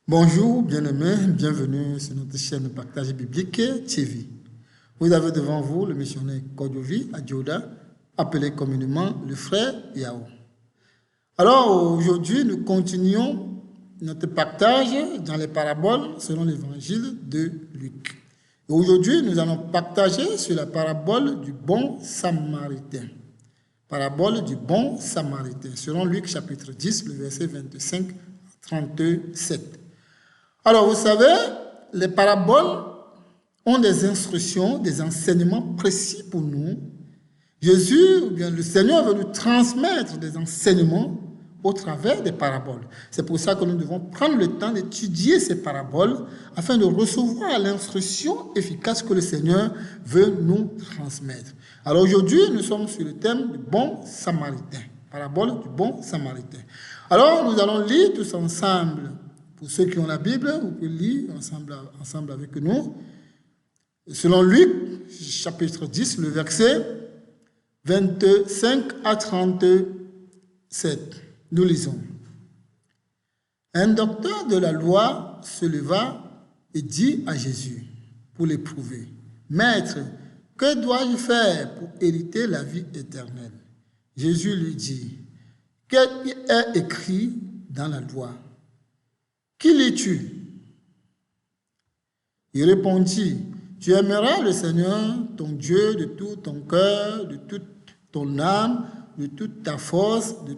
Bonjour, bien-aimés, bienvenue sur notre chaîne Partage Biblique TV. Vous avez devant vous le missionnaire Kodjovi Adjoda, appelé communément le frère Yao. Alors aujourd'hui, nous continuons notre partage dans les paraboles selon l'évangile de Luc. Et aujourd'hui, nous allons partager sur la parabole du bon samaritain. Parabole du bon samaritain, selon Luc chapitre 10, le verset 25 à 37. Alors, vous savez, les paraboles ont des instructions, des enseignements précis pour nous. Jésus, ou bien le Seigneur veut nous transmettre des enseignements au travers des paraboles. C'est pour ça que nous devons prendre le temps d'étudier ces paraboles afin de recevoir l'instruction efficace que le Seigneur veut nous transmettre. Alors aujourd'hui, nous sommes sur le thème du bon samaritain. Parabole du bon samaritain. Alors, nous allons lire tous ensemble. Pour ceux qui ont la Bible, vous pouvez lire ensemble avec nous. Selon Luc, chapitre 10, le verset 25 à 37. Nous lisons. Un docteur de la loi se leva et dit à Jésus, pour l'éprouver, « Maître, que dois-je faire pour hériter la vie éternelle ?» Jésus lui dit, « Qu'est écrit dans la loi ? Qui lis-tu » Il répondit, « Tu aimeras le Seigneur, ton Dieu, de tout ton cœur, de toute ton âme, de toute ta force, de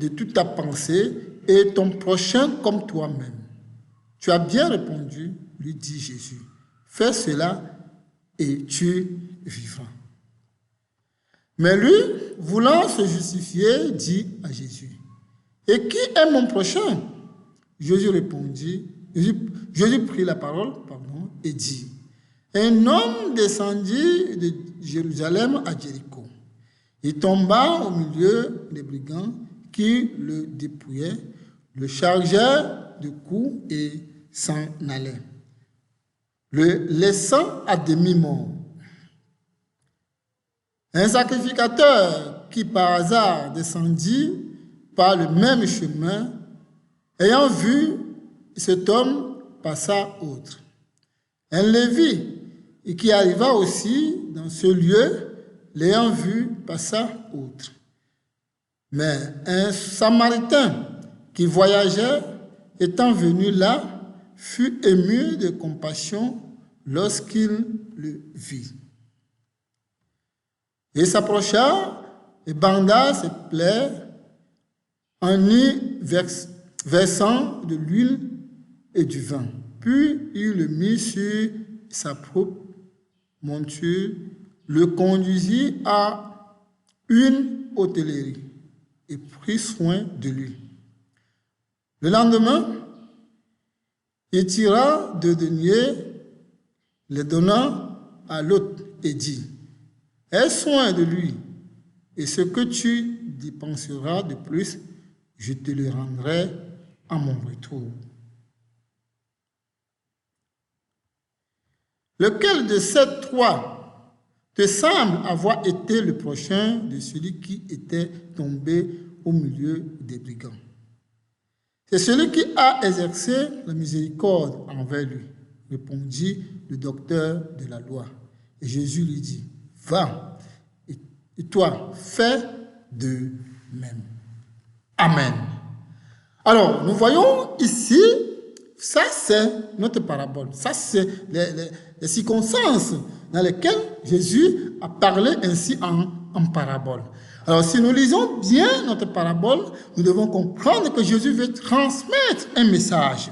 toute ta pensée, et ton prochain comme toi-même. » « Tu as bien répondu, lui dit Jésus. Fais cela et tu vivras. » Mais lui, voulant se justifier, dit à Jésus, « Et qui est mon prochain ?» Jésus prit la parole et dit, « Un homme descendit de Jérusalem à Jéricho. Il tomba au milieu des brigands qui le dépouillaient, le chargèrent de coups et s'en allaient, le laissant à demi-mort. Un sacrificateur qui par hasard descendit par le même chemin, ayant vu cet homme, passa autre. Un Lévi, qui arriva aussi dans ce lieu, l'ayant vu, passa autre. Mais un Samaritain qui voyageait, étant venu là, fut ému de compassion lorsqu'il le vit. Il s'approcha et banda ses plaies en y versant de l'huile et du vin. Puis il le mit sur sa propre monture, le conduisit à une hôtellerie et prit soin de lui. Le lendemain, il tira 2 deniers, les donna à l'hôte et dit, « Aie soin de lui, et ce que tu dépenseras de plus, je te le rendrai à mon retour. » Lequel de ces 3 te semble avoir été le prochain de celui qui était tombé au milieu des brigands? C'est celui qui a exercé la miséricorde envers lui, répondit le docteur de la loi. Et Jésus lui dit, va, et toi, fais de même. Amen. Alors, nous voyons ici, ça c'est notre parabole. Ça c'est les circonstances dans lesquelles Jésus a parlé ainsi en parabole. Alors, si nous lisons bien notre parabole, nous devons comprendre que Jésus veut transmettre un message.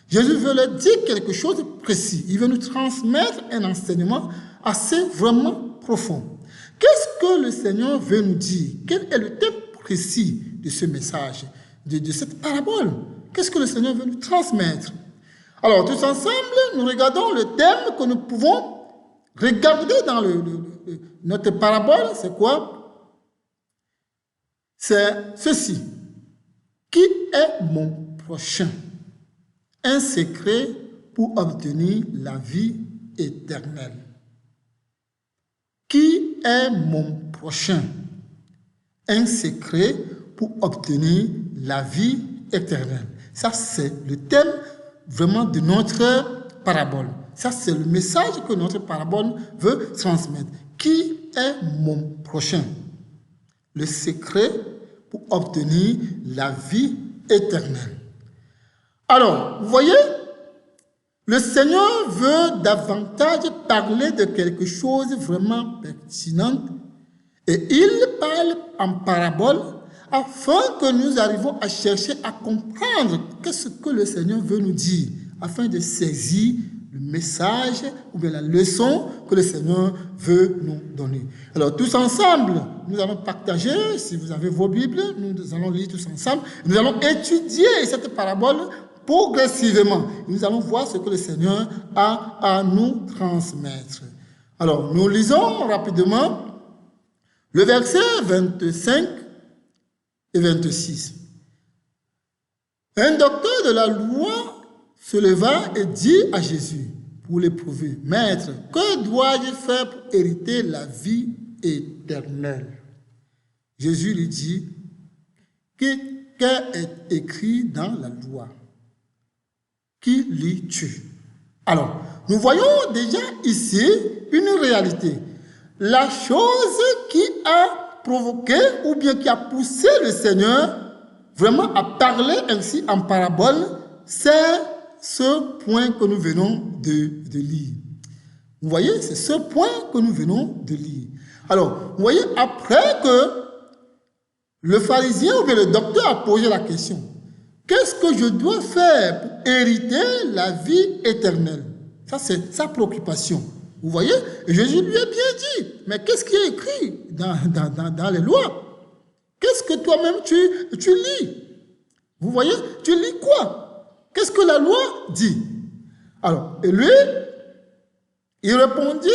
Jésus veut leur dire quelque chose de précis. Il veut nous transmettre un enseignement assez vraiment profond. Qu'est-ce que le Seigneur veut nous dire? Quel est le thème précis de ce message, de cette parabole? Qu'est-ce que le Seigneur veut nous transmettre? Alors, tous ensemble, nous regardons le thème que nous pouvons regarder dans notre parabole. C'est quoi? C'est ceci. Qui est mon prochain? Un secret pour obtenir la vie éternelle. Qui est mon prochain? Un secret pour obtenir la vie éternelle. Ça, c'est le thème vraiment de notre parabole. Ça, c'est le message que notre parabole veut transmettre. Qui est mon prochain? Le secret pour obtenir la vie éternelle. Alors, vous voyez, le Seigneur veut davantage parler de quelque chose vraiment pertinent et il parle en parabole afin que nous arrivions à chercher à comprendre qu'est-ce que le Seigneur veut nous dire afin de saisir le message ou bien la leçon que le Seigneur veut nous donner. Alors, tous ensemble, nous allons partager, si vous avez vos Bibles, nous allons lire tous ensemble, nous allons étudier cette parabole progressivement. Nous allons voir ce que le Seigneur a à nous transmettre. Alors, nous lisons rapidement le verset 25 et 26. Un docteur de la loi se leva et dit à Jésus, pour l'éprouver, « Maître, que dois-je faire pour hériter la vie éternelle ?» Jésus lui dit, « Qu'est écrit dans la loi? Qui lis-tu » Alors, nous voyons déjà ici une réalité. La chose qui a provoqué ou bien qui a poussé le Seigneur vraiment à parler ainsi en parabole, c'est ce point que nous venons de lire. Vous voyez, c'est ce point que nous venons de lire. Alors, vous voyez, après que le pharisien ou bien le docteur a posé la question, qu'est-ce que je dois faire pour hériter la vie éternelle? Ça, c'est sa préoccupation. Vous voyez? Et Jésus lui a bien dit, mais qu'est-ce qui est écrit dans les lois? Qu'est-ce que toi-même tu lis? Vous voyez? Tu lis quoi? Qu'est-ce que la loi dit? Alors, et lui, il répondit,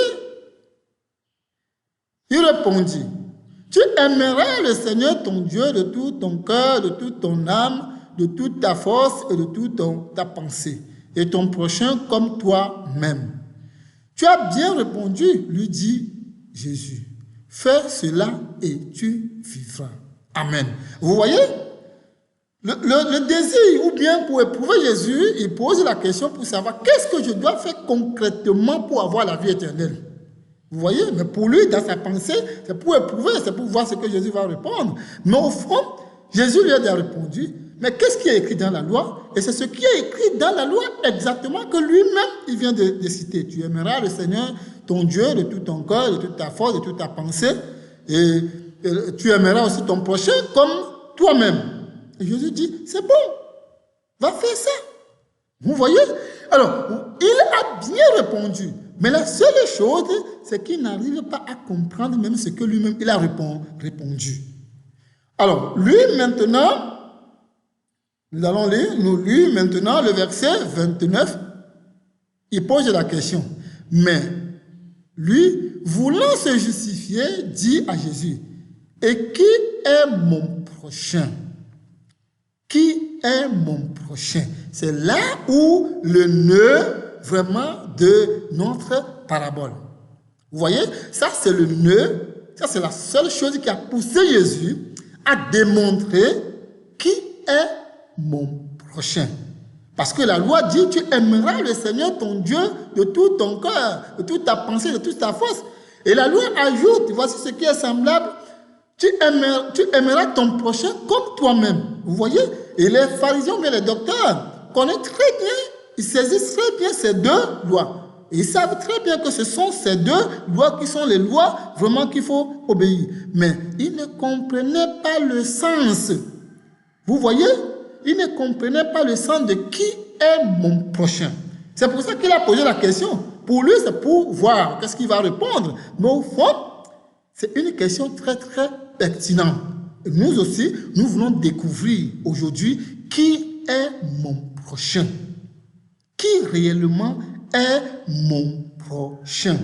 tu aimeras le Seigneur ton Dieu de tout ton cœur, de toute ton âme, de toute ta force et de toute ta pensée, et ton prochain comme toi-même. Tu as bien répondu, lui dit Jésus. Fais cela et tu vivras. Amen. Vous voyez? Le désir, ou bien pour éprouver Jésus, il pose la question pour savoir qu'est-ce que je dois faire concrètement pour avoir la vie éternelle. Vous voyez? Mais pour lui, dans sa pensée, c'est pour éprouver, c'est pour voir ce que Jésus va répondre. Mais au fond, Jésus lui a répondu, mais qu'est-ce qui est écrit dans la loi? Et c'est ce qui est écrit dans la loi exactement que lui-même, il vient de citer. Tu aimeras le Seigneur, ton Dieu, de tout ton cœur, de toute ta force, de toute ta pensée. Et tu aimeras aussi ton prochain comme toi-même. Et Jésus dit, c'est bon, va faire ça. Vous voyez? Alors, il a bien répondu. Mais la seule chose, c'est qu'il n'arrive pas à comprendre même ce que lui-même, il a répondu. Alors, lui, maintenant, nous allons lire maintenant le verset 29. Il pose la question. Mais lui, voulant se justifier, dit à Jésus, « Et qui est mon prochain ?» Qui est mon prochain? C'est là où le nœud vraiment de notre parabole. Vous voyez, ça c'est le nœud, ça c'est la seule chose qui a poussé Jésus à démontrer qui est mon prochain. Parce que la loi dit, tu aimeras le Seigneur ton Dieu de tout ton cœur, de toute ta pensée, de toute ta force. Et la loi ajoute, voici ce qui est semblable, tu aimeras ton prochain comme toi-même. Vous voyez? Et les pharisiens, mais les docteurs connaissent très bien, ils saisissent très bien ces deux lois. Et ils savent très bien que ce sont ces deux lois qui sont les lois vraiment qu'il faut obéir. Mais ils ne comprenaient pas le sens. Vous voyez? Ils ne comprenaient pas le sens de qui est mon prochain. C'est pour ça qu'il a posé la question. Pour lui, c'est pour voir qu'est-ce qu'il va répondre. Mais au fond, c'est une question très, très pertinente. Et nous aussi, nous voulons découvrir aujourd'hui qui est mon prochain. Qui réellement est mon prochain?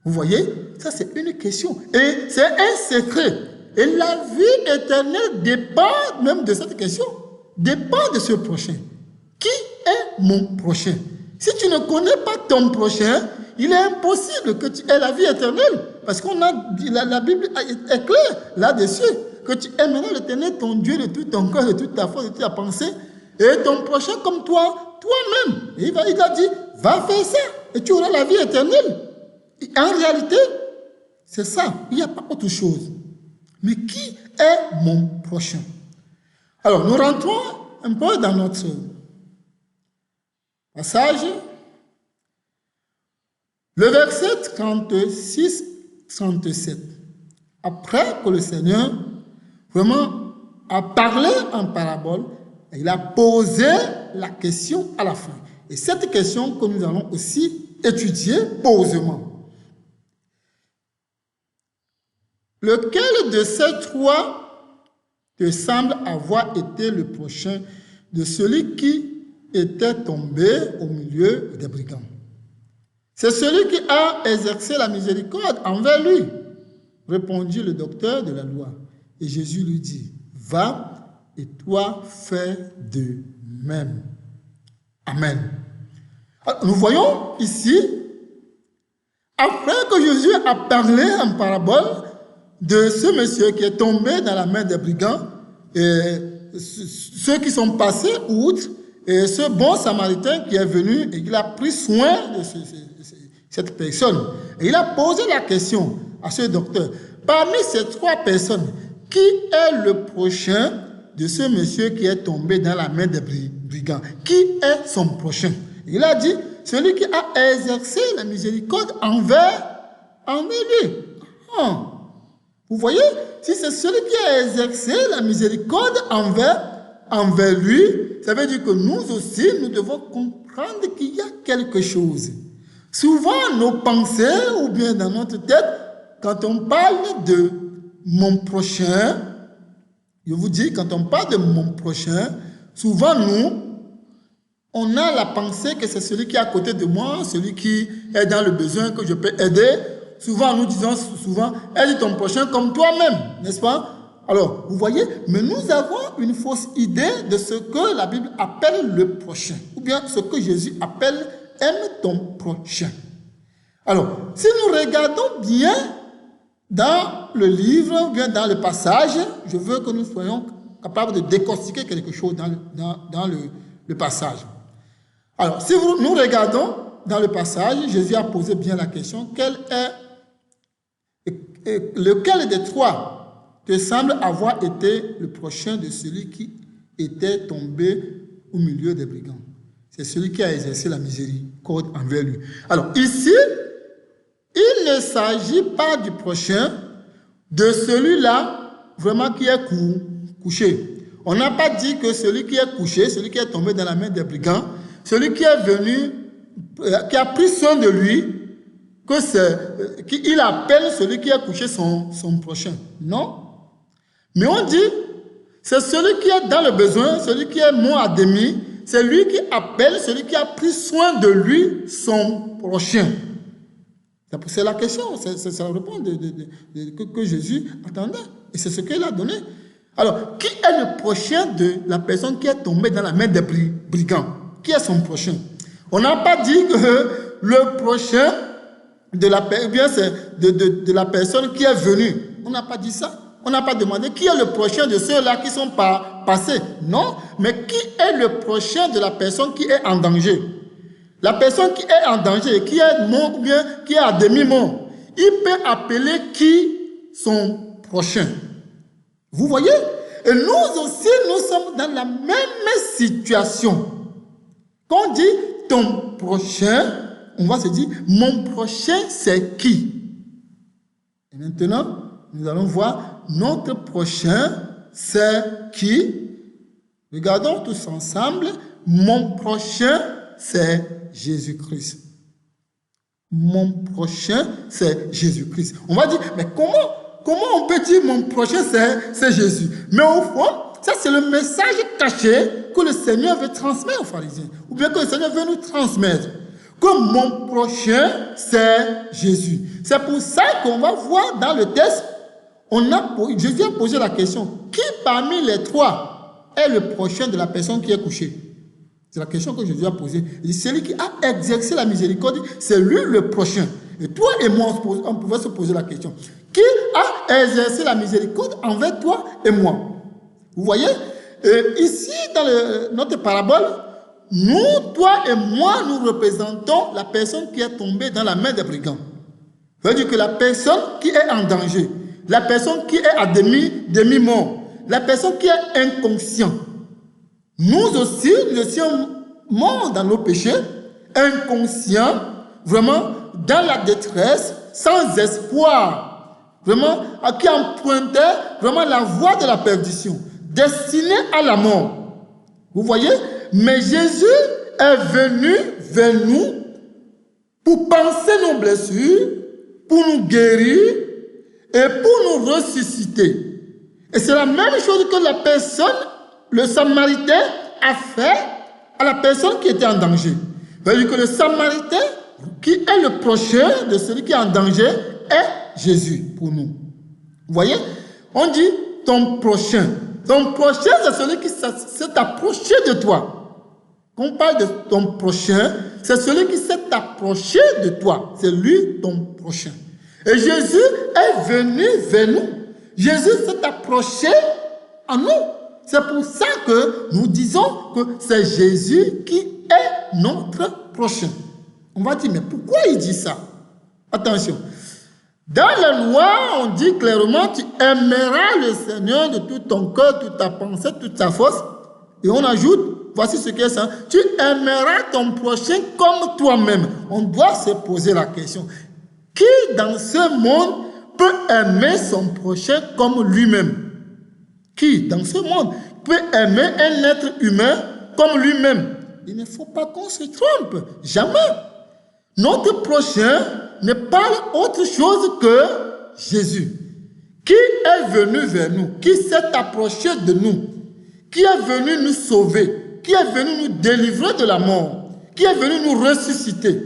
Vous voyez? Ça, c'est une question. Et c'est un secret. Et la vie éternelle dépend même de cette question. Dépend de ce prochain. Qui est mon prochain? Si tu ne connais pas ton prochain, il est impossible que tu aies la vie éternelle. Parce qu'on a la Bible est claire là-dessus. Que tu aimeras l'Éternel, ton Dieu, de tout ton cœur, de toute ta force, de toute ta pensée. et ton prochain comme toi, toi-même. Il a dit, va faire ça et tu auras la vie éternelle. Et en réalité, c'est ça, il n'y a pas autre chose. Mais qui est mon prochain? Alors, nous rentrons un peu dans notre passage. Le verset 36-37. Après que le Seigneur vraiment a parlé en parabole, il a posé la question à la fin. Et cette question que nous allons aussi étudier posément. Lequel de ces trois te semble avoir été le prochain de celui qui était tombé au milieu des brigands? C'est celui qui a exercé la miséricorde envers lui, répondit le docteur de la loi. Et Jésus lui dit, va et toi fais de même. Amen. Alors, nous voyons ici, après que Jésus a parlé en parabole de ce monsieur qui est tombé dans la main des brigands, et ceux qui sont passés outre, et ce bon samaritain qui est venu et qui a pris soin de cette personne. Et il a posé la question à ce docteur, parmi ces trois personnes, qui est le prochain de ce monsieur qui est tombé dans la main des brigands? Qui est son prochain? Il a dit, celui qui a exercé la miséricorde envers lui. Vous voyez, si c'est celui qui a exercé la miséricorde envers lui, ça veut dire que nous aussi, nous devons comprendre qu'il y a quelque chose. Souvent, nos pensées, ou bien dans notre tête, quand on parle de mon prochain, je vous dis, quand on parle de mon prochain, souvent nous, on a la pensée que c'est celui qui est à côté de moi, celui qui est dans le besoin, que je peux aider. Souvent, nous disons souvent, aide ton prochain comme toi-même, n'est-ce pas? Alors, vous voyez, mais nous avons une fausse idée de ce que la Bible appelle le prochain, ou bien ce que Jésus appelle aime ton prochain. Alors, si nous regardons bien dans le livre, ou bien dans le passage, je veux que nous soyons capables de décortiquer quelque chose dans le passage. Alors, si nous regardons dans le passage, Jésus a posé bien la question, lequel des trois te semble avoir été le prochain de celui qui était tombé au milieu des brigands? C'est celui qui a exercé la miséricorde envers lui. Alors ici, il ne s'agit pas du prochain, de celui-là vraiment qui est couché. On n'a pas dit que celui qui est couché, celui qui est tombé dans la main des brigands, celui qui est venu, qui a pris soin de lui, qu'il appelle celui qui est couché son prochain. Non. Mais on dit, c'est celui qui est dans le besoin, celui qui est mort à demi, c'est lui qui appelle celui qui a pris soin de lui, son prochain. C'est la question, c'est la réponse que Jésus attendait. Et c'est ce qu'il a donné. Alors, qui est le prochain de la personne qui est tombée dans la main des brigands? Qui est son prochain? On n'a pas dit que le prochain de la personne qui est venue. On n'a pas dit ça. On n'a pas demandé qui est le prochain de ceux-là qui sont passés. Non, mais qui est le prochain de la personne qui est en danger? La personne qui est en danger, qui est mort ou bien qui est à demi-mort, il peut appeler qui son prochain? Vous voyez? Et nous aussi, nous sommes dans la même situation. Quand on dit ton prochain, on va se dire, mon prochain, c'est qui? Et maintenant, nous allons voir notre prochain, c'est qui? Regardons tous ensemble. Mon prochain, c'est Jésus-Christ. Mon prochain, c'est Jésus-Christ. On va dire, mais comment on peut dire mon prochain, c'est Jésus? Mais au fond, ça c'est le message caché que le Seigneur veut transmettre aux pharisiens. Ou bien que le Seigneur veut nous transmettre. Que mon prochain, c'est Jésus. C'est pour ça qu'on va voir dans le texte, Jésus a posé la question, qui parmi les trois est le prochain de la personne qui est couchée? C'est la question que Jésus a posée. Il dit, celui qui a exercé la miséricorde, c'est lui le prochain. Et toi et moi, on pouvait se poser la question, qui a exercé la miséricorde envers toi et moi? Vous voyez? Et ici, dans notre parabole, nous, toi et moi, nous représentons la personne qui est tombée dans la main des brigands. Ça veut dire que la personne qui est en danger, la personne qui est à demi-mort, la personne qui est inconsciente. Nous aussi, nous sommes morts dans nos péchés, inconscients, vraiment dans la détresse, sans espoir, vraiment, à qui empruntait vraiment la voie de la perdition, destinée à la mort. Vous voyez? Mais Jésus est venu vers nous pour panser nos blessures, pour nous guérir et pour nous ressusciter. Et c'est la même chose que la personne, le Samaritain, a fait à la personne qui était en danger. C'est-à-dire que le Samaritain, qui est le prochain de celui qui est en danger, est Jésus pour nous. Vous voyez? On dit ton prochain. Ton prochain, c'est celui qui s'est approché de toi. Quand on parle de ton prochain, c'est celui qui s'est approché de toi. C'est lui ton prochain. Et Jésus est venu vers nous. Jésus s'est approché à nous. C'est pour ça que nous disons que c'est Jésus qui est notre prochain. On va dire, mais pourquoi il dit ça? Attention. Dans la loi, on dit clairement, tu aimeras le Seigneur de tout ton cœur, toute ta pensée, toute ta force. Et on ajoute, voici ce qui est ça, tu aimeras ton prochain comme toi-même. On doit se poser la question, qui dans ce monde peut aimer son prochain comme lui-même? Qui dans ce monde peut aimer un être humain comme lui-même? Il ne faut pas qu'on se trompe, jamais. Notre prochain ne parle autre chose que Jésus, qui est venu vers nous, qui s'est approché de nous, qui est venu nous sauver, qui est venu nous délivrer de la mort, qui est venu nous ressusciter.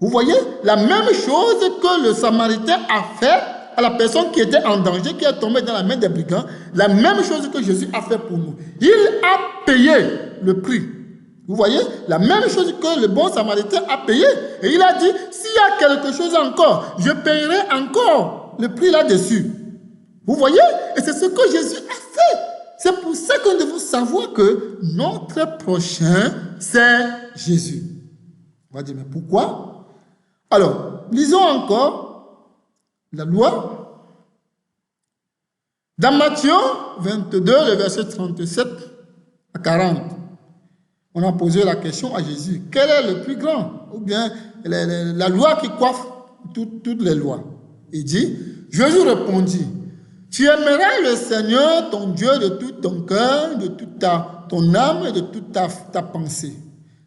Vous voyez, la même chose que le Samaritain a fait à la personne qui était en danger, qui est tombée dans la main des brigands, la même chose que Jésus a fait pour nous. Il a payé le prix. Vous voyez, la même chose que le bon Samaritain a payé. Et il a dit, s'il y a quelque chose encore, je payerai encore le prix là-dessus. Vous voyez, et c'est ce que Jésus a fait. C'est pour ça que nous devons savoir que notre prochain, c'est Jésus. On va dire, mais pourquoi? Alors, lisons encore la loi. Dans Matthieu 22, le verset 37 à 40, on a posé la question à Jésus, quel est le plus grand? Ou bien la loi qui coiffe toutes les lois. Il dit, Jésus répondit, tu aimeras le Seigneur, ton Dieu, de tout ton cœur, de toute ton âme et de toute ta pensée.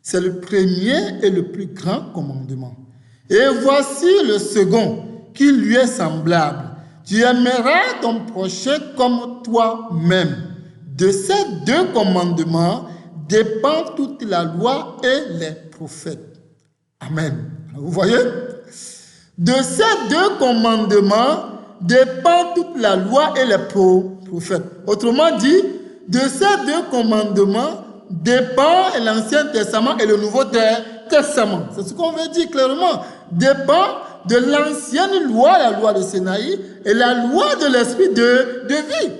C'est le premier et le plus grand commandement. Et voici le second, qui lui est semblable. Tu aimeras ton prochain comme toi-même. De ces deux commandements dépend toute la loi et les prophètes. Amen. Vous voyez? De ces deux commandements dépend toute la loi et les prophètes. Autrement dit, de ces deux commandements dépend l'Ancien Testament et le Nouveau Testament. C'est ce qu'on veut dire clairement. Dépend de l'ancienne loi, la loi de Sinaï, et la loi de l'esprit de vie.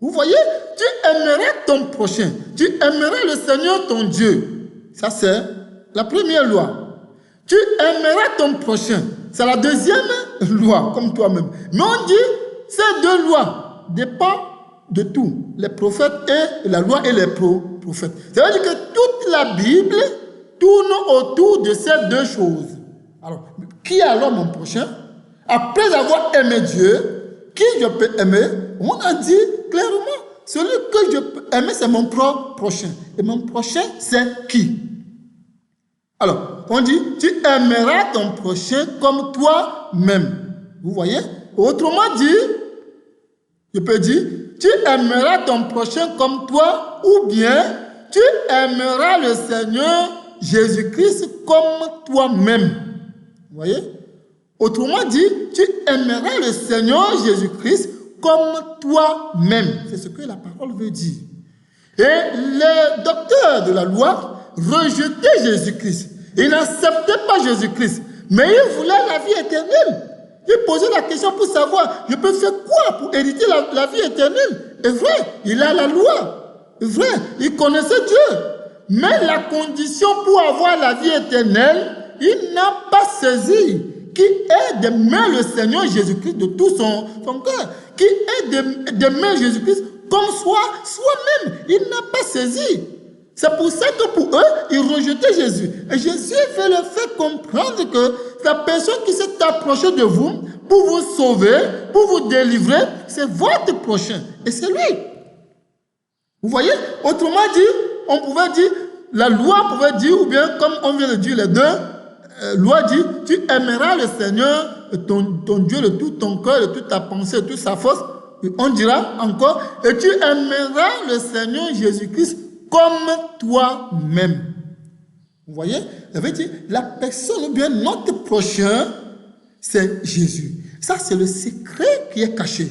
Vous voyez, tu aimeras ton prochain, tu aimeras le Seigneur ton Dieu. Ça c'est la première loi. Tu aimeras ton prochain. C'est la deuxième loi, comme toi-même. Mais on dit, ces deux lois dépendent de tout. Les prophètes et la loi et les prophètes. Ça veut dire que toute la Bible tourne autour de ces deux choses. Alors, qui est alors mon prochain? Après avoir aimé Dieu, qui je peux aimer? On a dit clairement, celui que je peux aimer, c'est mon prochain. Et mon prochain, c'est qui? Alors, on dit, tu aimeras ton prochain comme toi-même. Vous voyez? Autrement dit, je peux dire, tu aimeras ton prochain comme toi, ou bien tu aimeras le Seigneur Jésus-Christ comme toi-même. Vous voyez? Autrement dit, tu aimeras le Seigneur Jésus-Christ comme toi-même. C'est ce que la parole veut dire. Et les docteurs de la loi rejetaient Jésus-Christ. Ils n'acceptaient pas Jésus-Christ. Mais ils voulaient la vie éternelle. Ils posaient la question pour savoir, je peux faire quoi pour hériter la vie éternelle? Et vrai, il a la loi. Vrai, il connaissait Dieu. Mais la condition pour avoir la vie éternelle, il n'a pas saisi qui est d'aimer le Seigneur Jésus-Christ de tout son cœur, qui est d'aimer Jésus-Christ comme soi-même. Il n'a pas saisi. C'est pour ça que pour eux, ils rejetaient Jésus. Et Jésus veut leur faire comprendre que la personne qui s'est approchée de vous pour vous sauver, pour vous délivrer, c'est votre prochain. Et c'est lui. Vous voyez? Autrement dit, on pouvait dire, la loi pouvait dire, ou bien comme on vient de dire les deux, loi dit, tu aimeras le Seigneur, ton Dieu, de tout ton cœur, de toute ta pensée, de toute sa force. On dira encore, et tu aimeras le Seigneur Jésus-Christ comme toi-même. Vous voyez? Ça veut dire, la personne, ou bien notre prochain, c'est Jésus. Ça, c'est le secret qui est caché.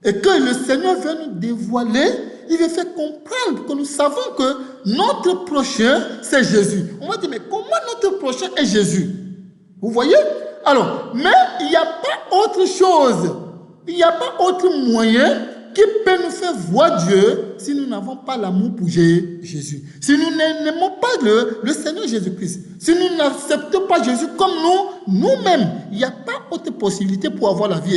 Et que le Seigneur veut nous dévoiler, il veut faire comprendre que nous savons que notre prochain, c'est Jésus. On va dire, mais comment notre prochain est Jésus? Vous voyez? Alors, mais il n'y a pas autre chose, il n'y a pas autre moyen qui peut nous faire voir Dieu si nous n'avons pas l'amour pour Jésus. Si nous n'aimons pas le Seigneur Jésus-Christ. Si nous n'acceptons pas Jésus comme nous-mêmes. Il n'y a pas autre possibilité pour avoir la vie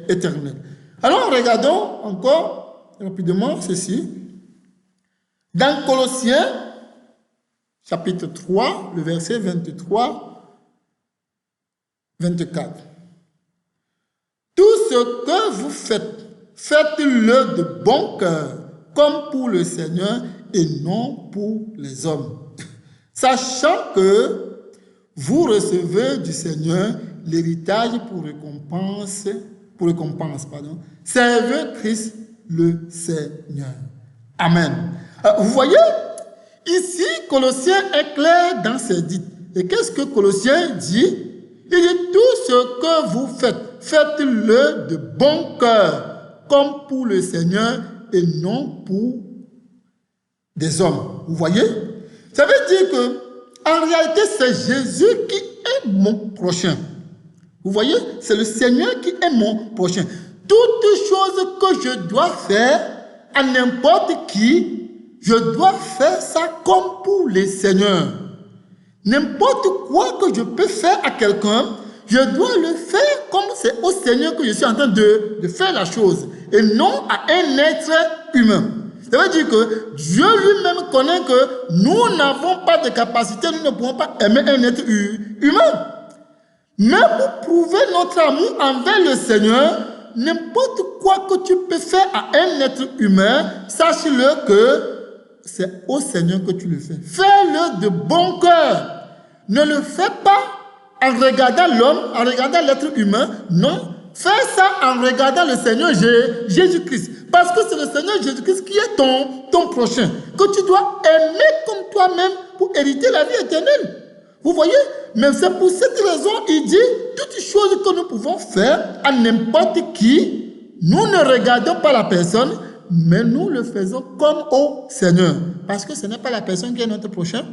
éternelle. Alors, regardons encore rapidement ceci. Dans Colossiens, chapitre 3, le verset 23, 24. Tout ce que vous faites, faites-le de bon cœur, comme pour le Seigneur et non pour les hommes. Sachant que vous recevez du Seigneur l'héritage pour récompense, servez Christ le Seigneur. Amen. Vous voyez, ici, Colossiens est clair dans ses dites. Et qu'est-ce que Colossiens dit? Il dit, tout ce que vous faites, faites-le de bon cœur, comme pour le Seigneur et non pour des hommes. Vous voyez? Ça veut dire que, en réalité, c'est Jésus qui est mon prochain. Vous voyez? C'est le Seigneur qui est mon prochain. Toute chose que je dois faire à n'importe qui, je dois faire ça comme pour le Seigneur. N'importe quoi que je peux faire à quelqu'un, je dois le faire comme c'est au Seigneur que je suis en train de faire la chose et non à un être humain. Ça veut dire que Dieu lui-même connaît que nous n'avons pas de capacité, nous ne pouvons pas aimer un être humain. Mais pour prouver notre amour envers le Seigneur, n'importe quoi que tu peux faire à un être humain, sache-le que c'est au Seigneur que tu le fais. Fais-le de bon cœur. Ne le fais pas en regardant l'homme, en regardant l'être humain. Non, fais ça en regardant le Seigneur Jésus-Christ. Parce que c'est le Seigneur Jésus-Christ qui est ton prochain. Que tu dois aimer comme toi-même pour hériter la vie éternelle. Vous voyez? Mais c'est pour cette raison, il dit, toutes choses que nous pouvons faire à n'importe qui, nous ne regardons pas la personne, mais nous le faisons comme au Seigneur. Parce que ce n'est pas la personne qui est notre prochain.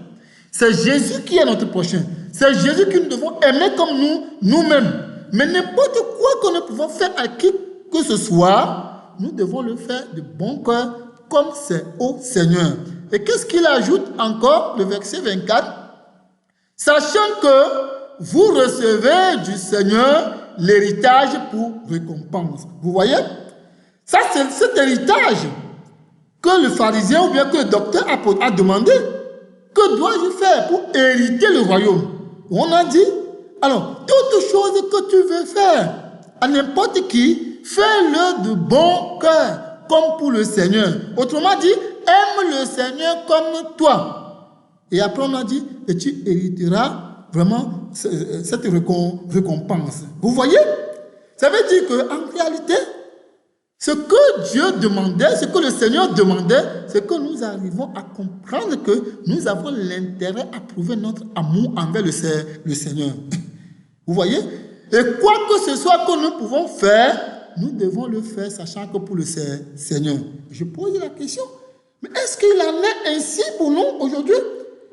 C'est Jésus qui est notre prochain. C'est Jésus que nous devons aimer comme nous-mêmes. Mais n'importe quoi que nous pouvons faire à qui que ce soit, nous devons le faire de bon cœur comme c'est au Seigneur. Et qu'est-ce qu'il ajoute encore, le verset 24? Sachant que vous recevez du Seigneur l'héritage pour récompense. Vous voyez? Ça, c'est cet héritage que le pharisien ou bien que le docteur a demandé. Que dois-je faire pour hériter le royaume? On a dit, alors, toute chose que tu veux faire à n'importe qui, fais-le de bon cœur, comme pour le Seigneur. Autrement dit, aime le Seigneur comme toi. Et après, on a dit, et tu hériteras vraiment cette récompense. Vous voyez? Ça veut dire qu'en réalité, ce que Dieu demandait, ce que le Seigneur demandait, c'est que nous arrivons à comprendre que nous avons l'intérêt à prouver notre amour envers le Seigneur. Vous voyez? Et quoi que ce soit que nous pouvons faire, nous devons le faire sachant que pour le Seigneur. Je pose la question, mais est-ce qu'il en est ainsi pour nous aujourd'hui?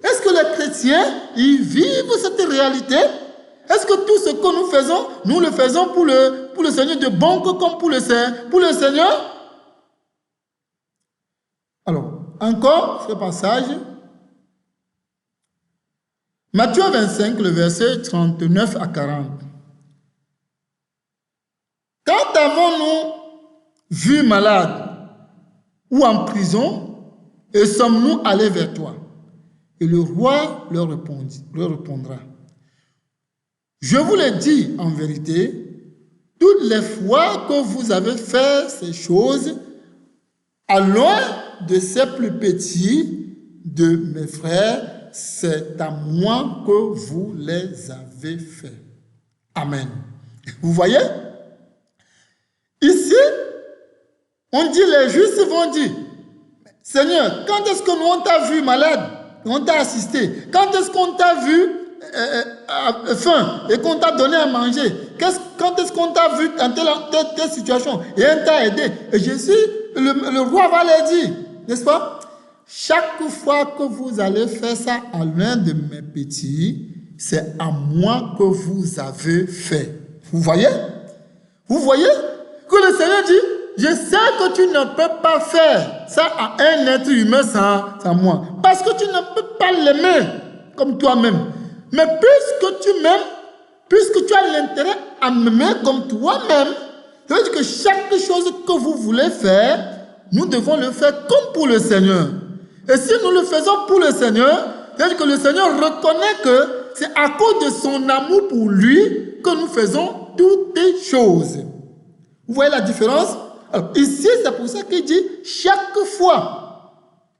Est-ce que les chrétiens, ils vivent cette réalité? Est-ce que tout ce que nous faisons, nous le faisons pour le Seigneur de bon comme pour le Seigneur? Alors, Encore ce passage. Matthieu 25, le verset 39 à 40. Quand avons-nous vu malade ou en prison et sommes-nous allés vers toi? Et le roi leur répondra. Je vous le dis en vérité, toutes les fois que vous avez fait ces choses, à loin de ces plus petits de mes frères, c'est à moi que vous les avez fait. Amen. Vous voyez? Ici, on dit, les justes vont dire, Seigneur, quand est-ce que nous on t'a vu malade, on t'a assisté? Quand est-ce qu'on t'a vu faim et qu'on t'a donné à manger? Quand est-ce qu'on t'a vu dans telle situation et on t'a aidé? Et Jésus, le roi va leur dire, n'est-ce pas? Chaque fois que vous allez faire ça à l'un de mes petits, c'est à moi que vous avez fait. Vous voyez? Vous voyez que le Seigneur dit, je sais que tu ne peux pas faire ça à un être humain sans moi. Parce que tu ne peux pas l'aimer comme toi-même. Mais puisque tu m'aimes, puisque tu as l'intérêt à m'aimer comme toi-même, ça veut dire que chaque chose que vous voulez faire, nous devons le faire comme pour le Seigneur. Et si nous le faisons pour le Seigneur, ça veut dire que le Seigneur reconnaît que c'est à cause de son amour pour lui que nous faisons toutes les choses. Vous voyez la différence? Alors, ici, c'est pour ça qu'il dit, chaque fois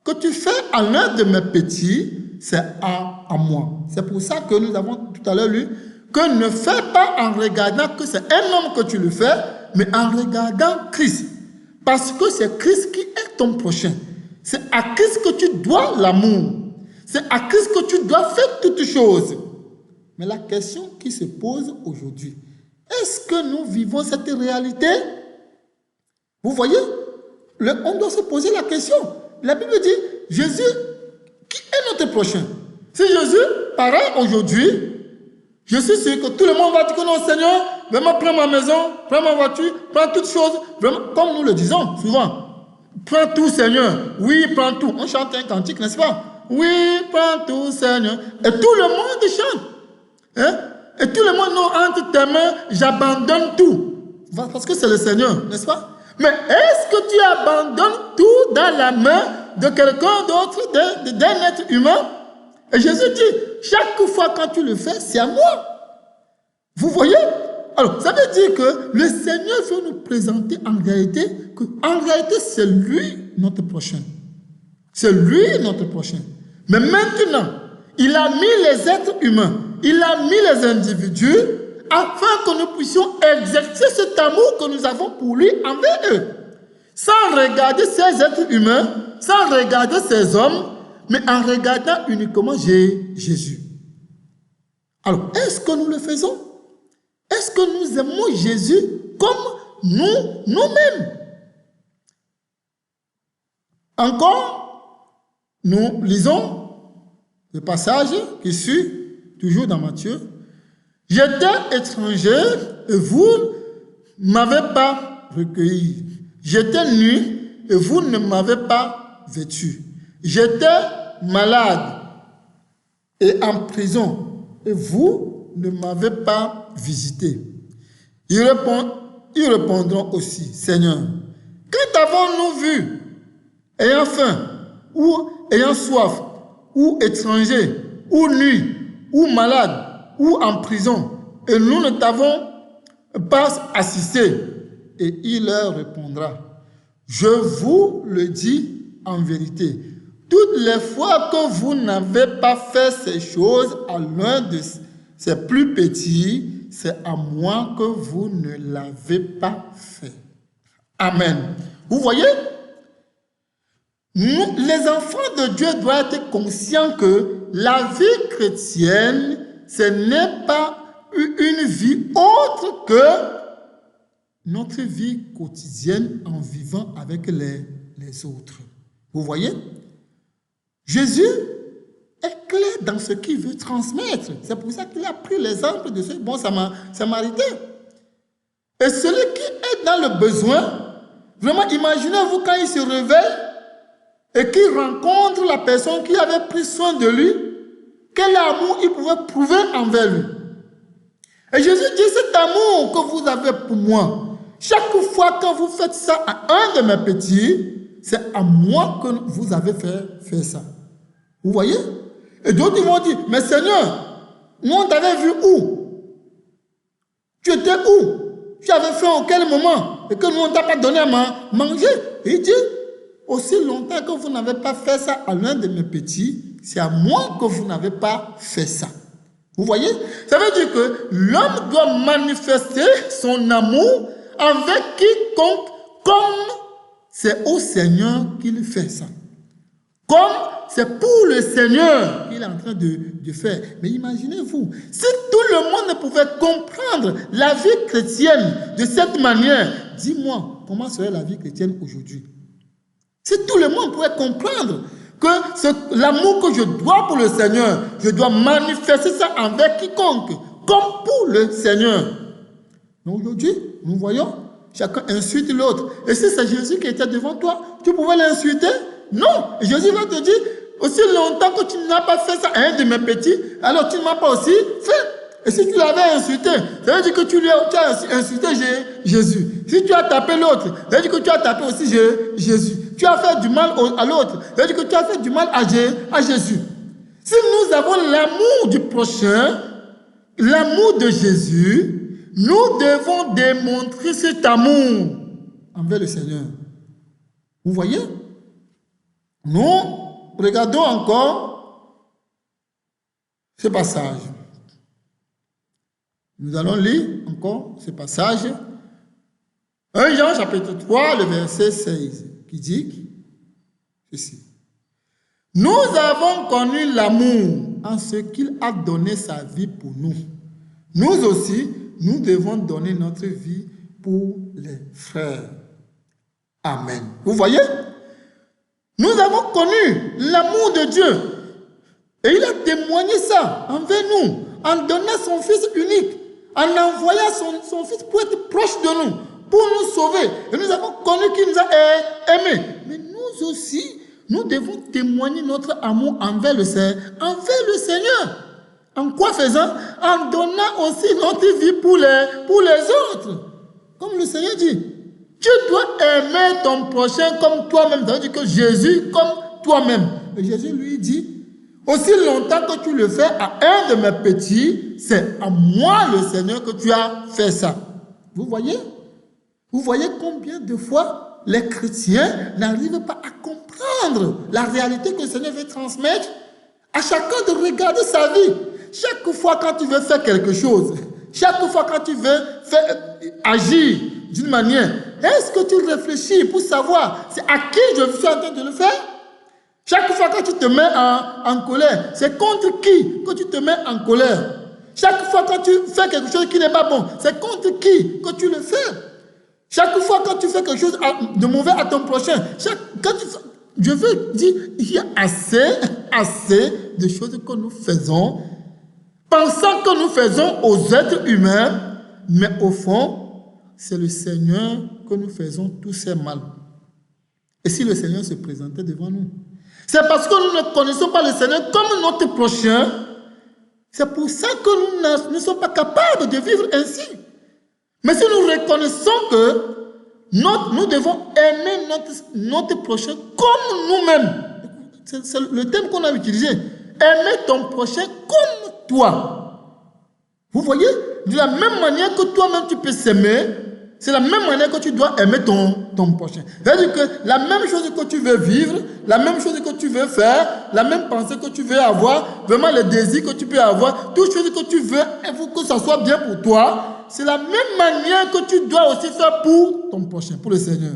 que tu fais à l'un de mes petits, c'est à moi. C'est pour ça que nous avons tout à l'heure lu que ne fais pas en regardant que c'est un homme que tu le fais, mais en regardant Christ. Parce que c'est Christ qui est ton prochain. C'est à Christ que tu dois l'amour. C'est à Christ que tu dois faire toutes choses. Mais la question qui se pose aujourd'hui, est-ce que nous vivons cette réalité? Vous voyez, on doit se poser la question. La Bible dit, Jésus, qui est notre prochain? Si Jésus paraît aujourd'hui, je suis sûr que tout le monde va dire que non, Seigneur, vraiment prends ma maison, prends ma voiture, prends toutes choses, vraiment, comme nous le disons souvent. Prends tout, Seigneur. Oui, prends tout. On chante un cantique, n'est-ce pas? Oui, prends tout, Seigneur. Et tout le monde chante. Hein? Et tout le monde, non, entre tes mains, j'abandonne tout. Parce que c'est le Seigneur, n'est-ce pas? Mais est-ce que tu abandonnes tout dans la main de quelqu'un d'autre, d'un être humain? Et Jésus dit, chaque fois quand tu le fais, c'est à moi. Vous voyez? Alors, ça veut dire que le Seigneur veut nous présenter en réalité c'est lui notre prochain. C'est lui notre prochain. Mais maintenant, il a mis les êtres humains, il a mis les individus afin que nous puissions exercer cet amour que nous avons pour lui envers eux. Sans regarder ces êtres humains, sans regarder ces hommes, mais en regardant uniquement Jésus. Alors, est-ce que nous le faisons? Est-ce que nous aimons Jésus comme nous-mêmes? Encore, nous lisons le passage qui suit, toujours dans Matthieu. J'étais étranger et vous ne m'avez pas recueilli. J'étais nu et vous ne m'avez pas vêtu. J'étais malade et en prison et vous ne m'avez pas visité. Ils répondront aussi, Seigneur, quand avons-nous vu, ayant faim, ou ayant soif, ou étranger, ou nu, ou malade, ou en prison, et nous ne t'avons pas assisté? Et il leur répondra, je vous le dis en vérité, toutes les fois que vous n'avez pas fait ces choses à l'un de ces plus petits, c'est à moi que vous ne l'avez pas fait. Amen. Vous voyez, nous, les enfants de Dieu doivent être conscients que la vie chrétienne, ce n'est pas une vie autre que notre vie quotidienne en vivant avec les autres. Vous voyez? Jésus est clair dans ce qu'il veut transmettre. C'est pour ça qu'il a pris l'exemple de ce bon samaritain. Et celui qui est dans le besoin, vraiment, imaginez-vous quand il se réveille et qu'il rencontre la personne qui avait pris soin de lui, quel amour il pouvait prouver envers lui. Et Jésus dit, cet amour que vous avez pour moi, chaque fois que vous faites ça à un de mes petits, c'est à moi que vous avez fait ça. Vous voyez? Et d'autres vont dire, mais Seigneur, nous on t'avait vu où? Tu étais où? Tu avais fait en quel moment? Et que nous on t'a pas donné à manger? Et il dit, aussi longtemps que vous n'avez pas fait ça à l'un de mes petits, c'est à moi que vous n'avez pas fait ça. Vous voyez? Ça veut dire que l'homme doit manifester son amour envers quiconque comme c'est au Seigneur qu'il fait ça. Comme c'est pour le Seigneur qu'il est en train de faire. Mais imaginez-vous, si tout le monde ne pouvait comprendre la vie chrétienne de cette manière, dis-moi, comment serait la vie chrétienne aujourd'hui? Si tout le monde pouvait comprendre que l'amour que je dois pour le Seigneur, je dois manifester ça envers quiconque, comme pour le Seigneur. Mais aujourd'hui, nous voyons, chacun insulte l'autre. Et si c'est Jésus qui était devant toi, tu pouvais l'insulter? Non. Et Jésus va te dire, aussi longtemps que tu n'as pas fait ça à un de mes petits, alors tu ne m'as pas aussi fait. Et si tu l'avais insulté, ça veut dire que tu as insulté Jésus. Si tu as tapé l'autre, ça veut dire que tu as tapé aussi Jésus. Tu as fait du mal à l'autre, ça veut dire que tu as fait du mal à Jésus. Si nous avons l'amour du prochain, l'amour de Jésus, nous devons démontrer cet amour envers le Seigneur. Vous voyez? Nous regardons encore ce passage. Nous allons lire encore ce passage. 1 Jean chapitre 3, le verset 16, qui dit ceci. Nous avons connu l'amour en ce qu'il a donné sa vie pour nous. Nous aussi, nous devons donner notre vie pour les frères. Amen. Vous voyez? Nous avons connu l'amour de Dieu. Et il a témoigné ça envers nous, en donnant son Fils unique, en envoyant son Fils pour être proche de nous, pour nous sauver. Et nous avons connu qu'il nous a aimés. Mais nous aussi, nous devons témoigner notre amour envers le Seigneur. En quoi faisant? En donnant aussi notre vie pour les autres. Comme le Seigneur dit, tu dois aimer ton prochain comme toi-même. Ça veut dire que Jésus comme toi-même. Et Jésus lui dit, aussi longtemps que tu le fais à un de mes petits, c'est à moi le Seigneur que tu as fait ça. Vous voyez? Vous voyez combien de fois les chrétiens n'arrivent pas à comprendre la réalité que le Seigneur veut transmettre? À chacun de regarder sa vie. Chaque fois quand tu veux faire quelque chose, chaque fois quand tu veux agir d'une manière, est-ce que tu réfléchis pour savoir c'est à qui je suis en train de le faire? Chaque fois que tu te mets en colère, c'est contre qui que tu te mets en colère? Chaque fois que tu fais quelque chose qui n'est pas bon, c'est contre qui que tu le fais? Chaque fois que tu fais quelque chose de mauvais à ton prochain, je veux dire, il y a assez de choses que nous faisons, pensant que nous faisons aux êtres humains, mais au fond, c'est le Seigneur que nous faisons tous ces mal. Et si le Seigneur se présentait devant nous, c'est parce que nous ne connaissons pas le Seigneur comme notre prochain. C'est pour ça que nous ne sommes pas capables de vivre ainsi. Mais si nous reconnaissons que nous devons aimer notre prochain comme nous-mêmes, c'est le thème qu'on a utilisé. Aimer ton prochain comme toi. Vous voyez? De la même manière que toi-même tu peux s'aimer, c'est la même manière que tu dois aimer ton prochain. C'est-à-dire que la même chose que tu veux vivre, la même chose que tu veux faire, la même pensée que tu veux avoir, vraiment le désir que tu peux avoir, toute chose que tu veux, il faut que ça soit bien pour toi. C'est la même manière que tu dois aussi faire pour ton prochain, pour le Seigneur.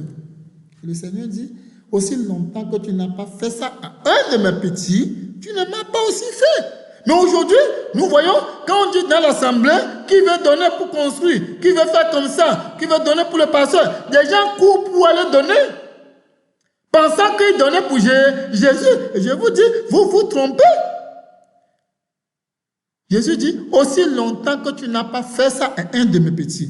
Et le Seigneur dit, aussi longtemps que tu n'as pas fait ça à un de mes petits, tu ne m'as pas aussi fait. Mais aujourd'hui, nous voyons, quand on dit dans l'assemblée, qui veut donner pour construire, qui veut faire comme ça, qui veut donner pour le pasteur, des gens courent pour aller donner, pensant qu'ils donnaient pour Jésus. Et je vous dis, vous vous trompez. Jésus dit, aussi longtemps que tu n'as pas fait ça à un de mes petits.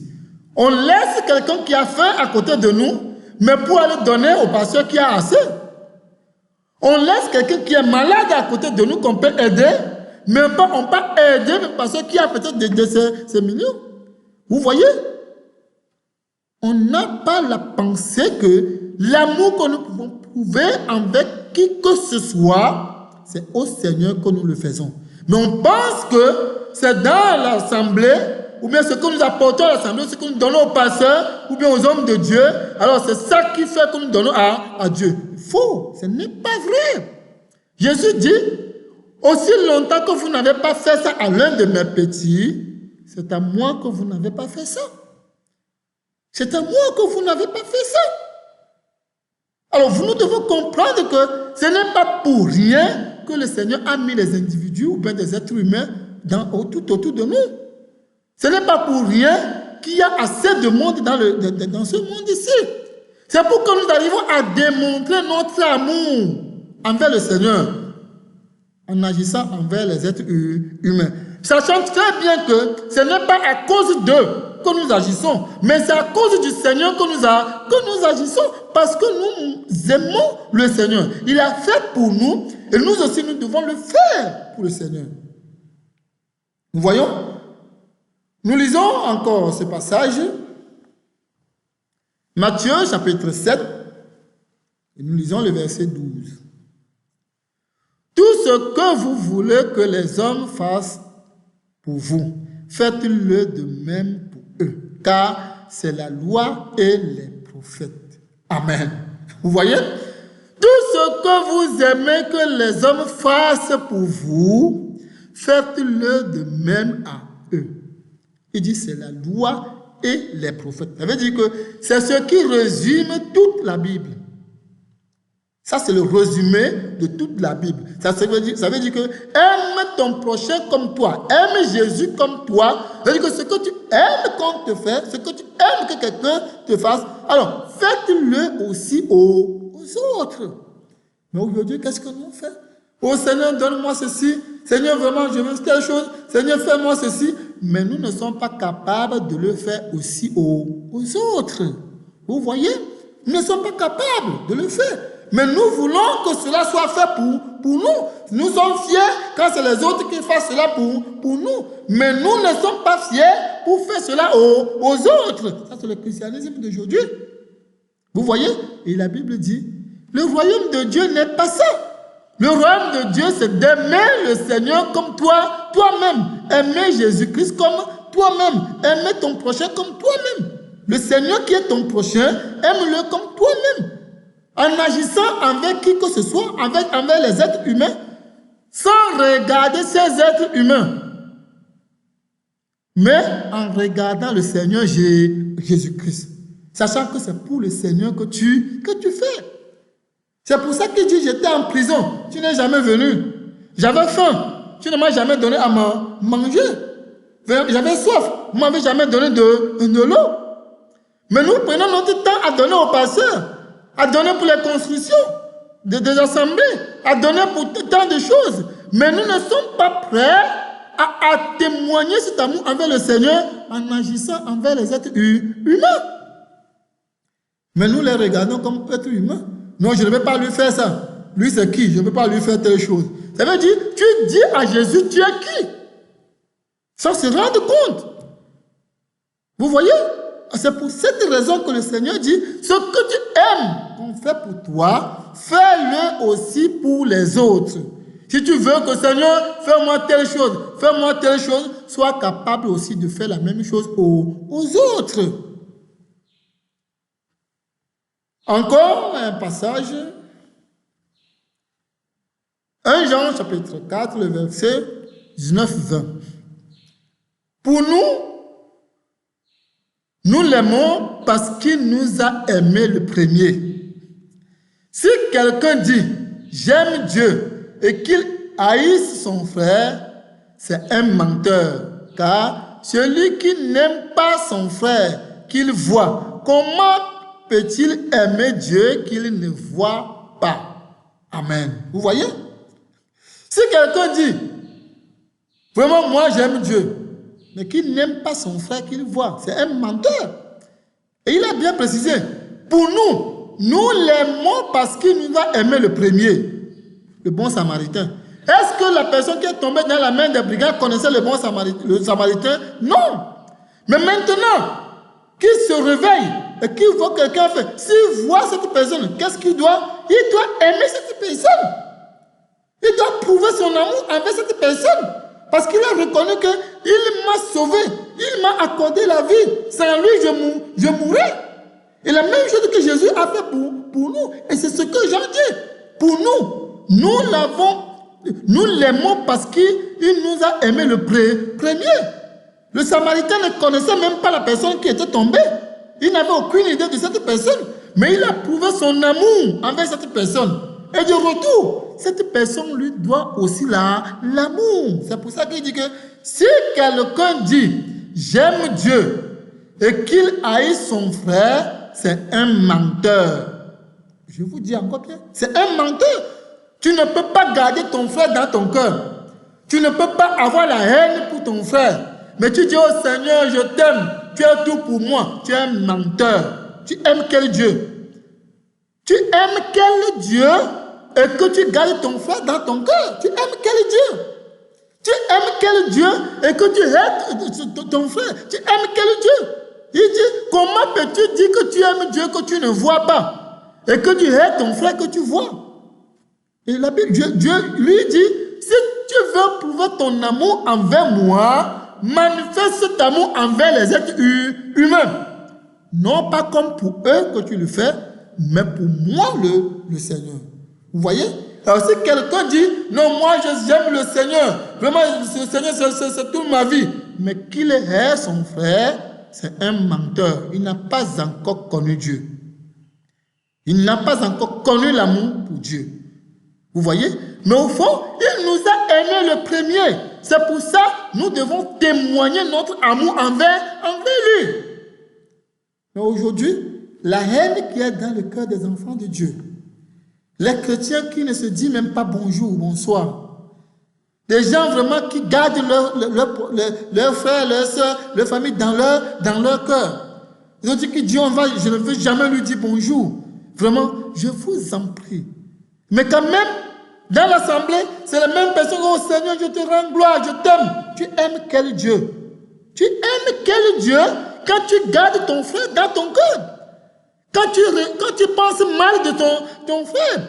On laisse quelqu'un qui a faim à côté de nous, mais pour aller donner au pasteur qui a assez. On laisse quelqu'un qui est malade à côté de nous qu'on peut aider, mais on peut aider une personne qui a peut-être de ces millions. Vous voyez? On n'a pas la pensée que l'amour que nous pouvons prouver avec qui que ce soit, c'est au Seigneur que nous le faisons. Mais on pense que c'est dans l'assemblée, ou bien ce que nous apportons à l'assemblée, ce que nous donnons aux pasteurs, ou bien aux hommes de Dieu. Alors c'est ça qui fait que nous donnons à Dieu. Faux, ce n'est pas vrai. Jésus dit, aussi longtemps que vous n'avez pas fait ça à l'un de mes petits, c'est à moi que vous n'avez pas fait ça. C'est à moi que vous n'avez pas fait ça. Alors, nous devons comprendre que ce n'est pas pour rien que le Seigneur a mis les individus ou bien des êtres humains tout autour de nous. Ce n'est pas pour rien qu'il y a assez de monde dans ce monde ici. C'est pour que nous arrivons à démontrer notre amour envers le Seigneur en agissant envers les êtres humains. Sachant très bien que ce n'est pas à cause d'eux que nous agissons, mais c'est à cause du Seigneur que nous agissons, parce que nous aimons le Seigneur. Il a fait pour nous, et nous aussi nous devons le faire pour le Seigneur. Nous voyons, nous lisons encore ce passage, Matthieu chapitre 7, et nous lisons le verset 12. Tout ce que vous voulez que les hommes fassent pour vous, faites-le de même pour eux, car c'est la loi et les prophètes. Amen. Vous voyez? Tout ce que vous aimez que les hommes fassent pour vous, faites-le de même à eux. Il dit c'est la loi et les prophètes. Ça veut dire que c'est ce qui résume toute la Bible. Ça, c'est le résumé de toute la Bible. Ça veut dire que aime ton prochain comme toi. Aime Jésus comme toi. Ça veut dire que ce que tu aimes qu'on te fait, ce que tu aimes que quelqu'un te fasse, alors faites-le aussi aux autres. Mais aujourd'hui, qu'est-ce que nous faisons? Oh Seigneur, donne-moi ceci. Seigneur, vraiment, je veux telle chose. Seigneur, fais-moi ceci. Mais nous ne sommes pas capables de le faire aussi aux autres. Vous voyez? Nous ne sommes pas capables de le faire. Mais nous voulons que cela soit fait pour nous. Nous sommes fiers quand c'est les autres qui fassent cela pour nous. Mais nous ne sommes pas fiers pour faire cela aux autres. Ça, c'est le christianisme d'aujourd'hui. Vous voyez? Et la Bible dit, le royaume de Dieu n'est pas ça. Le royaume de Dieu, c'est d'aimer le Seigneur comme toi-même. Aimer Jésus-Christ comme toi-même. Aimer ton prochain comme toi-même. Le Seigneur qui est ton prochain, aime-le comme toi-même. En agissant avec qui que ce soit, envers les êtres humains, sans regarder ces êtres humains, mais en regardant le Seigneur Jésus-Christ, sachant que c'est pour le Seigneur que tu fais. C'est pour ça qu'il dit, j'étais en prison, tu n'es jamais venu. J'avais faim, tu ne m'as jamais donné à manger. J'avais soif, vous ne m'avez jamais donné de l'eau. Mais nous prenons notre temps à donner aux pasteurs, à donner pour les constructions des assemblées, à donner pour tant de choses. Mais nous ne sommes pas prêts à témoigner cet amour envers le Seigneur en agissant envers les êtres humains. Mais nous les regardons comme êtres humains. Non, je ne vais pas lui faire ça. Lui, c'est qui? Je ne vais pas lui faire telle chose. Ça veut dire, tu dis à Jésus, tu es qui? Sans se rendre compte. Vous voyez? C'est pour cette raison que le Seigneur dit, ce que tu aimes qu'on fait pour toi, fais-le aussi pour les autres. Si tu veux que Seigneur, fais-moi telle chose, sois capable aussi de faire la même chose aux autres. Encore un passage, 1 Jean chapitre 4, le verset 19-20. Pour nous l'aimons parce qu'il nous a aimés le premier. Si quelqu'un dit « j'aime Dieu » et qu'il haïsse son frère, c'est un menteur. Car celui qui n'aime pas son frère qu'il voit, comment peut-il aimer Dieu qu'il ne voit pas? Amen. Vous voyez? Si quelqu'un dit « vraiment moi j'aime Dieu », mais qui n'aime pas son frère qu'il voit, c'est un menteur. Et il a bien précisé, pour nous l'aimons parce qu'il nous a aimé le premier. le bon samaritain. Est-ce que la personne qui est tombée dans la main des brigands connaissait le bon samaritain? Non. Mais maintenant, qu'il se réveille et qu'il voit quelqu'un faire, s'il voit cette personne, qu'est-ce qu'il doit? Il doit aimer cette personne. Il doit prouver son amour envers cette personne. Parce qu'il a reconnu qu'il m'a sauvé. Il m'a accordé la vie. Sans lui, je mourrais. Et la même chose que Jésus a fait pour nous. Et c'est ce que Jean dit. Pour nous l'aimons parce qu'il nous a aimé le premier. Le Samaritain ne connaissait même pas la personne qui était tombée. Il n'avait aucune idée de cette personne. Mais il a prouvé son amour envers cette personne. Et de retour, cette personne lui doit aussi l'amour. C'est pour ça qu'il dit que si quelqu'un dit « j'aime Dieu » et qu'il haït son frère, c'est un menteur. Je vous dis encore bien, c'est un menteur. Tu ne peux pas garder ton frère dans ton cœur. Tu ne peux pas avoir la haine pour ton frère. Mais tu dis « oh Seigneur, je t'aime, tu es tout pour moi ». Tu es un menteur. Tu aimes quel Dieu? Tu aimes quel Dieu et que tu gardes ton frère dans ton cœur? Tu aimes quel Dieu? Tu aimes quel Dieu et que tu haies ton frère? Tu aimes quel Dieu? Il dit, comment peux-tu dire que tu aimes Dieu que tu ne vois pas et que tu haies ton frère que tu vois? Et la Bible, Dieu lui dit, si tu veux prouver ton amour envers moi, manifeste cet amour envers les êtres humains. Non pas comme pour eux que tu le fais, mais pour moi le Seigneur. Vous voyez? Alors si quelqu'un dit, non, moi j'aime le Seigneur, vraiment le Seigneur c'est toute ma vie, mais qu'il hait son frère, c'est un menteur. Il n'a pas encore connu Dieu. Il n'a pas encore connu l'amour pour Dieu. Vous voyez? Mais au fond, il nous a aimés le premier. C'est pour ça que nous devons témoigner notre amour envers lui. Mais aujourd'hui, la haine qui est dans le cœur des enfants de Dieu, les chrétiens qui ne se disent même pas bonjour, bonsoir, des gens vraiment qui gardent leurs frères, leurs soeurs, leur famille dans leur cœur. Ils ont dit que Dieu, je ne veux jamais lui dire bonjour. Vraiment, je vous en prie. Mais quand même, dans l'assemblée, c'est la même personne. Oh Seigneur, je te rends gloire, je t'aime. Tu aimes quel Dieu? Tu aimes quel Dieu quand tu gardes ton frère dans ton cœur? Quand tu penses mal de ton frère?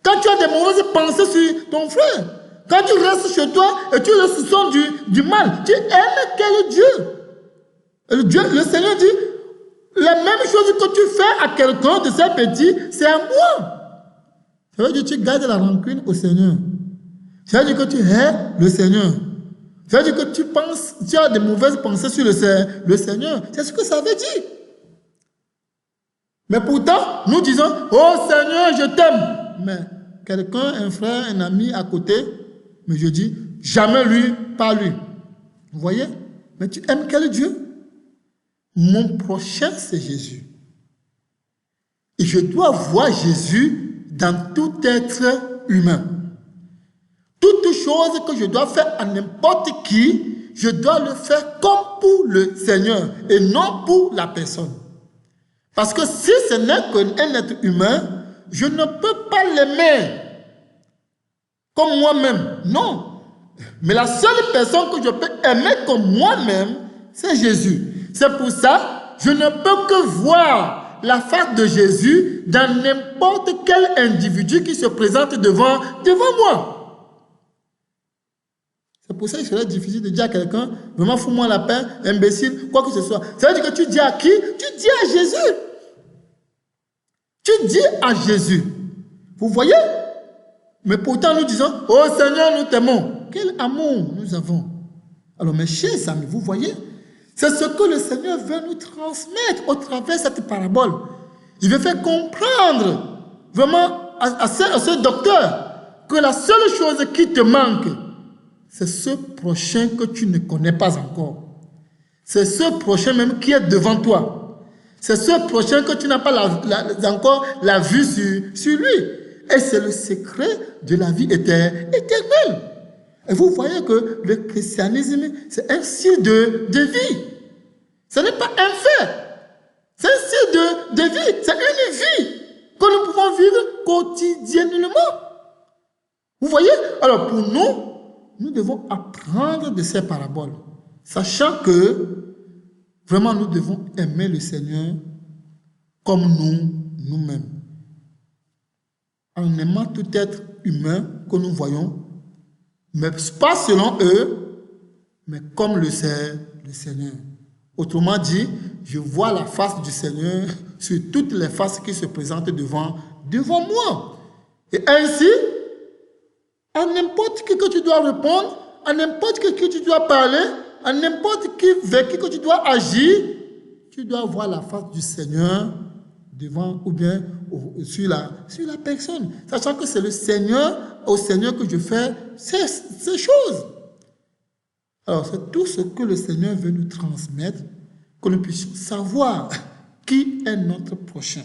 Quand tu as des mauvaises pensées sur ton frère? Quand tu restes chez toi et tu le soupçonnes du mal, tu aimes quel Dieu? Le Seigneur dit, la même chose que tu fais à quelqu'un de ces petits, c'est à moi. Ça veut dire que tu gardes la rancune au Seigneur. Ça veut dire que tu hais le Seigneur. Ça veut dire que tu as des mauvaises pensées sur le Seigneur. C'est ce que ça veut dire. Mais pourtant, nous disons, oh Seigneur, je t'aime. Mais quelqu'un, un frère, un ami à côté, mais je dis, jamais lui, pas lui. Vous voyez? Mais tu aimes quel Dieu? Mon prochain, c'est Jésus. Et je dois voir Jésus dans tout être humain. Toute chose que je dois faire à n'importe qui, je dois le faire comme pour le Seigneur et non pour la personne. Parce que si ce n'est qu'un être humain, je ne peux pas l'aimer comme moi-même. Non. Mais la seule personne que je peux aimer comme moi-même, c'est Jésus. C'est pour ça que je ne peux que voir la face de Jésus dans n'importe quel individu qui se présente devant moi. C'est pour ça qu'il serait difficile de dire à quelqu'un, vraiment fous-moi la paix, imbécile, quoi que ce soit. Ça veut dire que tu dis à qui? Tu dis à Jésus. Tu dis à Jésus. Vous voyez? Mais pourtant nous disons, oh Seigneur, nous t'aimons. Quel amour nous avons. Alors mes chers amis, vous voyez? C'est ce que le Seigneur veut nous transmettre au travers de cette parabole. Il veut faire comprendre vraiment à ce docteur que la seule chose qui te manque, c'est ce prochain que tu ne connais pas encore. C'est ce prochain même qui est devant toi. C'est ce prochain que tu n'as pas encore la vue sur lui. Et c'est le secret de la vie éternelle. Et vous voyez que le christianisme, c'est un style de vie. Ce n'est pas un fait. C'est un style de vie. C'est une vie que nous pouvons vivre quotidiennement. Vous voyez? Alors pour nous devons apprendre de ces paraboles, sachant que vraiment nous devons aimer le Seigneur comme nous-mêmes, en aimant tout être humain que nous voyons, mais pas selon eux, mais comme le sait le Seigneur. Autrement dit, je vois la face du Seigneur sur toutes les faces qui se présentent devant moi. Et ainsi, à n'importe qui que tu dois répondre, à n'importe qui tu dois parler, à n'importe qui avec qui que tu dois agir, tu dois voir la face du Seigneur devant ou bien sur la personne. Sachant que c'est au Seigneur que je fais ces choses. Alors, c'est tout ce que le Seigneur veut nous transmettre, que nous puissions savoir qui est notre prochain.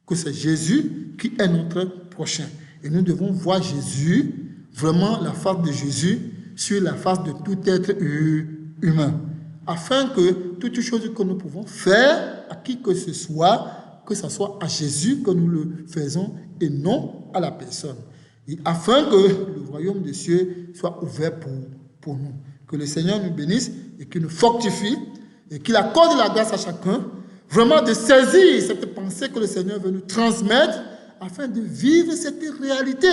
Que c'est Jésus qui est notre prochain. Et nous devons voir Jésus, vraiment la face de Jésus, sur la face de tout être humain. Afin que toutes choses que nous pouvons faire à qui que ce soit à Jésus que nous le faisons et non à la personne. Et afin que le royaume des cieux soit ouvert pour nous. Que le Seigneur nous bénisse et qu'il nous fortifie et qu'il accorde la grâce à chacun, vraiment de saisir cette pensée que le Seigneur veut nous transmettre afin de vivre cette réalité,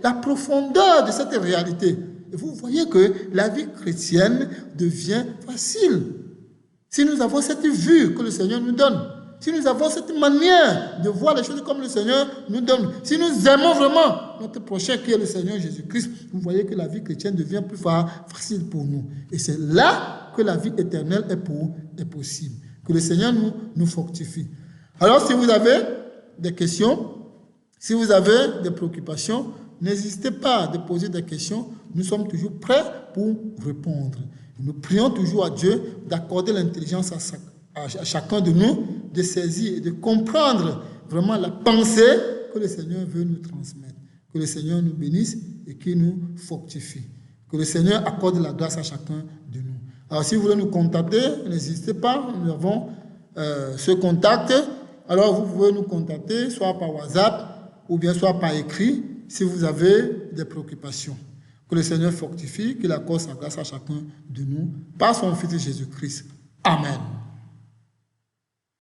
la profondeur de cette réalité. Et vous voyez que la vie chrétienne devient facile. Si nous avons cette vue que le Seigneur nous donne, si nous avons cette manière de voir les choses comme le Seigneur nous donne, si nous aimons vraiment notre prochain qui est le Seigneur Jésus-Christ, vous voyez que la vie chrétienne devient plus facile pour nous. Et c'est là que la vie éternelle est possible. Que le Seigneur nous fortifie. Alors, si vous avez des questions, si vous avez des préoccupations, n'hésitez pas à poser des questions. Nous sommes toujours prêts pour répondre. Nous prions toujours à Dieu d'accorder l'intelligence à chacun de nous, de saisir et de comprendre vraiment la pensée que le Seigneur veut nous transmettre. Que le Seigneur nous bénisse et qu'il nous fortifie. Que le Seigneur accorde la grâce à chacun de nous. Alors, si vous voulez nous contacter, n'hésitez pas, nous avons ce contact. Alors, vous pouvez nous contacter soit par WhatsApp ou bien soit par écrit si vous avez des préoccupations. Que le Seigneur fortifie, qu'il accorde sa grâce à chacun de nous par son Fils Jésus-Christ. Amen.